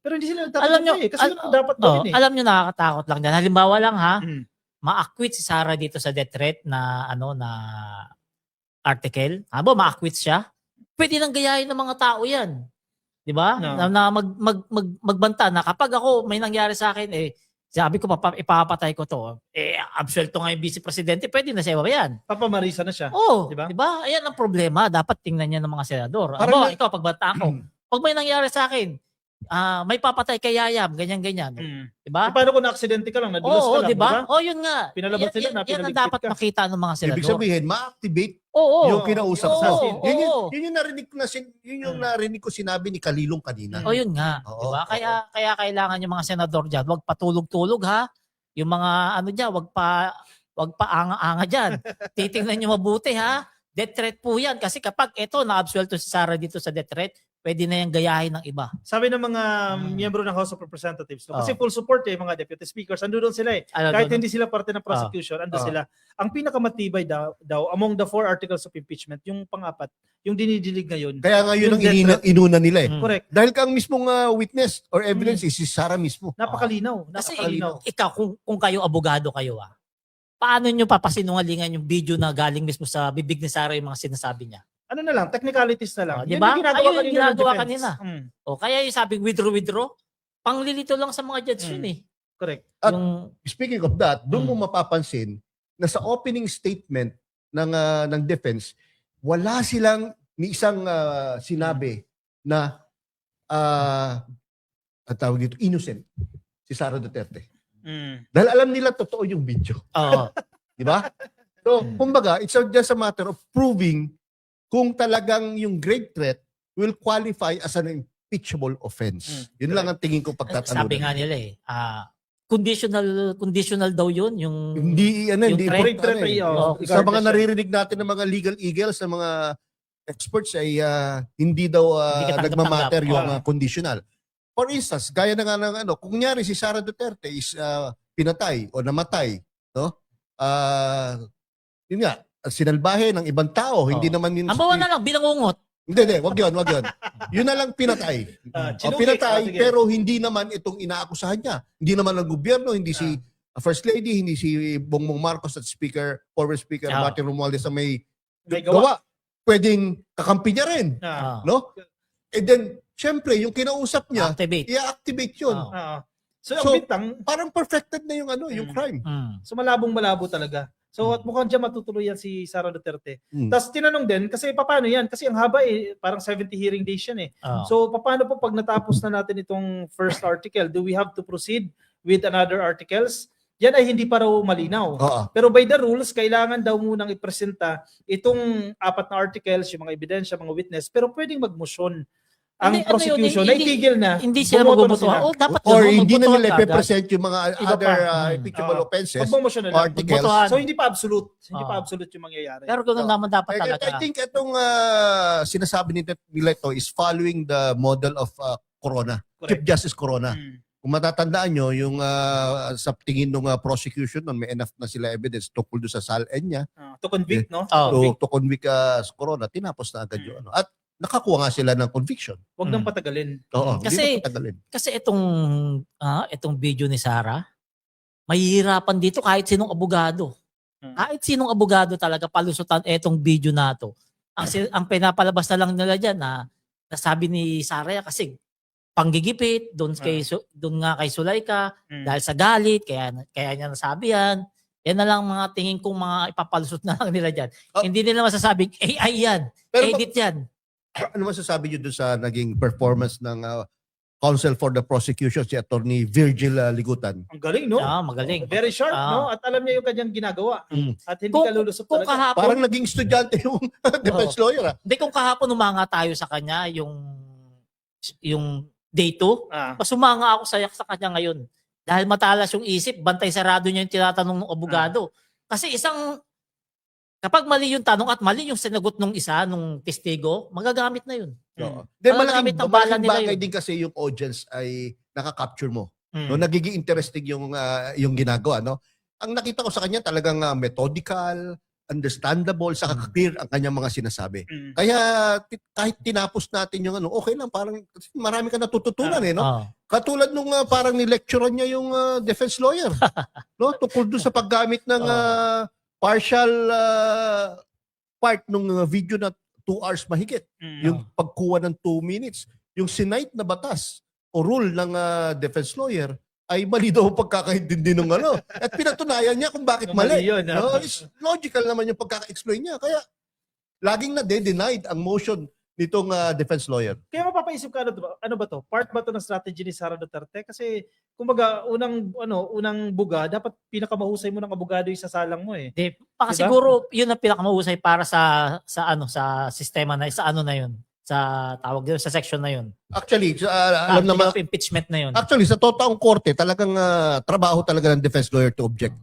Pero hindi sila Alam nyo, nagtatanggap kasi yun ang dapat gawin alam nyo, nakakatakot lang yan. Halimbawa lang ha, Mm. ma-acquit si Sarah dito sa death threat na article. Ma-acquit siya. Pwede nang gayahin ng mga tao yan. 'Di ba? No. Na magbanta na kapag ako may nangyari sa akin, sabi ko ipapatay ko to. Absuelto nga yung vice presidente, pwede na siya ba yan? Papamarisa na siya. Oo, Di ba? 'di ba? Ayan ang problema, dapat tingnan niya ng mga senador. Parang Ikaw pagbanta ko, pag may nangyari sa akin, may papatay kay Yayam, ganyan-ganyan. Mm. 'Di ba? Paano kung na-aksidente ka lang, nadulas ka Oo, lang, 'di ba? Yun nga. Pinalabas nila na Yan ang pinaligpit dapat ka. makita ng mga senador. Ibig sabihin, ma-activate Oo. yung kinausap Oo, sa oo. Yun yung narinig ko narinig ko sinabi ni Kalilong kanina. Yun nga, Oo, 'di ba? oo. Kaya kailangan yung mga senador diyan, wag patulog-tulog ha. Yung mga diyan, wag pa anga-anga diyan. Titingnan niyo mabuti ha. Death threat po 'yan kasi kapag na-absuelto si Sarah dito sa death threat, pwede na yang gayahin ng iba. Sabi ng mga miyembro ng House of Representatives, no? Kasi full support yung mga deputy speakers, andun sila Kahit hindi sila parte ng prosecution, andun sila. Ang pinakamatibay daw among the 4 articles of impeachment, yung pang-apat, yung dinidilig ngayon. Kaya nga yun Yung ang inuna nila eh. Correct. Dahil kang mismong witness or evidence is si Sarah mismo. Napakalinaw. Kasi Napakalinaw. ikaw, kung kayo abogado kayo paano nyo papasinungalingan yung video na galing mismo sa bibig ni Sarah yung mga sinasabi niya? Ano na lang, technicalities na lang. Di ba? Ayun yung ginagawa ng kanina. defense. Kaya yung sabing withdraw, panglilito lang sa mga judge yun eh. Correct. At Yung, speaking of that, doon mo mapapansin na sa opening statement ng defense, wala silang ni isang sinabi na ang tawag dito, innocent si Sara Duterte. Dahil alam nila totoo yung video. Di ba? So, kumbaga, it's just a matter of proving kung talagang yung grave threat will qualify as an impeachable offense. Yun lang ang tingin ko pagtatanong. sabi nga nila conditional daw yun. Yung, hindi yung Grave threat ay, sa mga naririnig natin ng mga legal eagles, ng mga experts ay hindi daw Hindi katanggap-tanggap. nagmamatter yung conditional. For instance, gaya na nga ng kung nyari si Sara Duterte is pinatay o namatay, no? Yun nga, sinalbahe ng ibang tao, hindi naman yun. ang bawa na lang, binangungot. Hindi, wag yun. Yun na lang pinatay. Pinatay, pero hindi naman itong inaakusahan niya. Hindi naman ng gobyerno, hindi si First Lady, hindi si Bongbong Marcos at former Speaker Martin Romualdez na may gawa. Pwedeng kakampi niya rin. No? And then, syempre, yung kinausap niya, i-activate yun. So, ang bintang, parang perfected na yung yung crime. so malabong-malabo talaga. So, at mukhang dyan matutuloy yan si Sara Duterte. Tapos tinanong din, kasi paano yan? Kasi ang haba parang 70 hearing days yan So, paano po pag natapos na natin itong first article? Do we have to proceed with another articles? Yan ay hindi pa raw malinaw. Pero by the rules, kailangan daw munang ipresenta itong 4 na articles, yung mga ebidensya, mga witness, pero pwedeng magmotion ang prosecution, naitigil na. Hindi sila magbubutuhan. Dapat or hindi na nila ipe-present yung mga other impeachable offenses. Articles. So hindi pa absolute. Hindi pa absolute yung mangyayari. Pero ganoon naman dapat talaga. I think itong sinasabi nila ito is following the model of Corona. Chief Justice Corona. Kung matatandaan nyo, yung sa tingin ng prosecution, may enough na sila evidence tungkol doon sa SALN niya. To convict, no? To convict Corona, tinapos na agad yun. At nakakuha nga sila ng conviction. Huwag nang patagalin. Oo, kasi itong video ni Sarah, mahihirapan dito kahit sinong abogado. Kahit sinong abogado talaga palusutan itong video na to. Ang pinapalabas na lang nila diyan nasabi ni Sarah kasi panggigipit doon nga kay Sulaika dahil sa galit kaya niya nasabi yan. Yan na lang mga tingin kong mga ipapalusot na lang nila diyan. Hindi nila masasabing AI yan. Edit yan. Ano masasabi niyo doon sa naging performance ng counsel for the prosecution, si Attorney Virgil Ligutan? Ang galing, no? Magaling. Very sharp, no? At alam niya yung kanyang ginagawa. At hindi ka lulusot talaga. Kahapon, parang naging estudyante yung defense lawyer. Hindi, kung kahapon umanga tayo sa kanya, yung day 2, mas umanga ako sa kanya ngayon. Dahil matalas yung isip, bantay sarado niya yung tinatanong ng abogado. Kasi kapag mali yung tanong at mali yung sinagot nung isa, nung testigo, magagamit na yun. Malaking bagay din kasi yung audience ay nakaka-capture mo. No, nagiging interesting yung ginagawa, no? Ang nakita ko sa kanya talagang methodical, understandable, saka clear ang kanyang mga sinasabi. Kaya kahit tinapos natin yung okay lang, parang marami ka natututunan no? Katulad nung parang ni-lecturean niya yung defense lawyer. No? Tungkol doon sa paggamit ng partial part ng video na 2 hours mahigit. Yung pagkuha ng 2 minutes. Yung sinight na batas o rule ng defense lawyer ay mali daw ang pagkakaintindi ng ano. At pinatunayan niya kung bakit mali. Yun, No? It's logical naman yung pagkaka-explain niya. Kaya laging na-denied ang motion nitong defense lawyer. Kaya mapapaisip ka, ano ba to? Part ba to ng strategy ni Sara Duterte? Kasi kumbaga unang buga, dapat pinakamahusay mo ng abogado yung sasalang mo eh. Di, baka Diba? siguro yun ang pinakamahusay para sa sistema na sa ano na yun, sa tawag dito sa section na yun. Actually, alam naman, impeachment na yun. actually sa totoong korte, talagang trabaho talaga ng defense lawyer to object.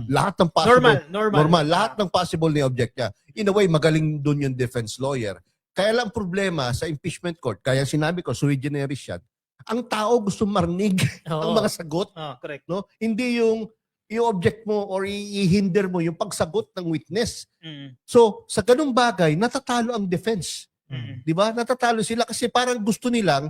Lahat ng possible. Normal. Lahat ng possible ni object niya. In a way, magaling dun yung defense lawyer. Kaya lang problema sa impeachment court, kaya sinabi ko, sui generis yan, ang tao gusto marinig ang mga sagot. Correct. No? Hindi yung i-object mo or i-hinder mo yung pagsagot ng witness. So, sa ganung bagay, natatalo ang defense. Di ba? Natatalo sila kasi parang gusto nilang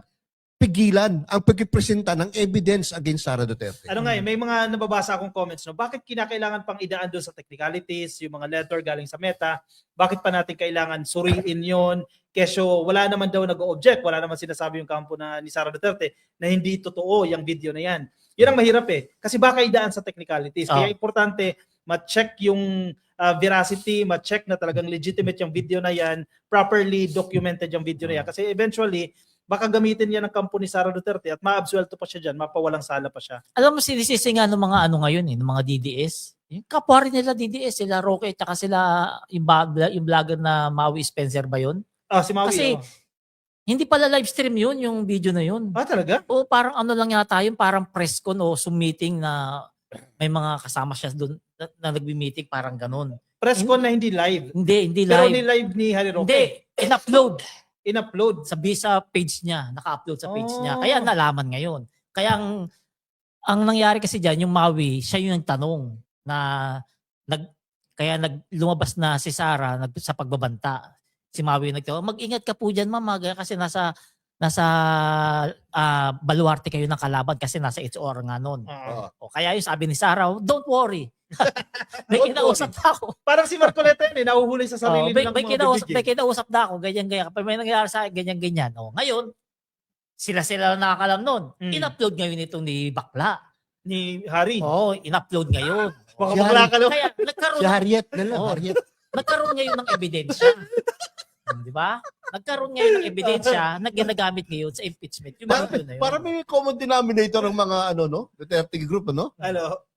pigilan ang pagkipresenta ng evidence against Sara Duterte. Ano nga may mga nababasa akong comments, no? Bakit kinakailangan pang idaan doon sa technicalities, yung mga letter galing sa Meta? Bakit pa natin kailangan suriin yon? Kesyo wala naman daw nag-object, wala naman sinasabi yung kampo ni Sara Duterte na hindi totoo yung video na yan. Yun ang mahirap eh. Kasi baka idaan sa technicalities. Kaya importante, ma-check yung veracity, ma-check na talagang legitimate yung video na yan, properly documented yung video na yan. Kasi eventually, baka gamitin yan ng kampo ni Sara Duterte at maabsuelto pa siya dyan, mapawalang sala pa siya. Alam mo, sinisisi nga ng mga ano ngayon ng mga DDS. Yung kapwa rin nila DDS, sila Roque, at sila yung vlogger na Maui Spencer ba yun? Si Maui. Kasi hindi pala live stream yun, yung video na yun. Talaga? O parang ano lang yata yun, parang press con o Zoom meeting na may mga kasama siya doon na nagbi-meeting, parang ganun. Press con na hindi live. Hindi Pero live. ni live ni Harry Roque. Hindi, in-upload. In-upload. Sa page niya, naka-upload sa page niya. Kaya nalaman ngayon. Kaya ang nangyari kasi diyan, yung Maui, siya yung nagtanong na lumabas na si Sara sa pagbabanta. Si Maui nagtanong, mag-ingat ka po diyan, mama, kasi nasa baluarte kayo ng kalaban kasi nasa HR nga noon. O kaya yung sabi ni Sara, don't worry. May kinausap ako. Parang si Marcoleta yun nahuhuli sa sarili ng may kinausap na ako, ganyan. Kapag may nangyari sa akin, ganyan. O, ngayon, sila nakakalam noon. In-upload ngayon itong ni Bakla. Ni Harry. Oo, in-upload ngayon. Baka bakla ka Kaya nagkaroon. Si Harriet na lang. Harriet. Nagkaroon ngayon ng ebidensya. Di ba? Nagkaroon ngayon ng ebidensya na ginagamit ngayon sa impeachment. Yung video na yun. Para may common denominator ng mga Duterte group,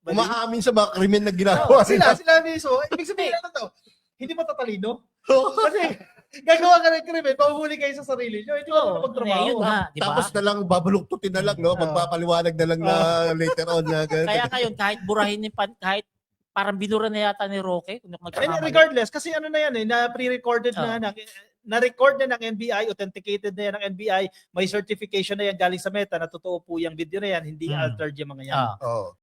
umaamin sa mga krimen na ginagawa. Sila mismo. Ibig sabihin ano to? Hindi matatalino? Kasi gagawa ka ng krimen, pahuhuli kayo sa sarili nyo. Hindi mo magtrabaho. Yun nga, di ba? Tapos na lang, babaluktutin na lang, magpapaliwanag na lang na later on. Kaya ngayon, kahit burahin kahit parang binura na yata ni Roque. Regardless, kasi ano na yan na pre-recorded na-record na ng NBI, authenticated na yan ng NBI, may certification na yan galing sa Meta na totoo po yung video na yan, hindi altered yung mga yan.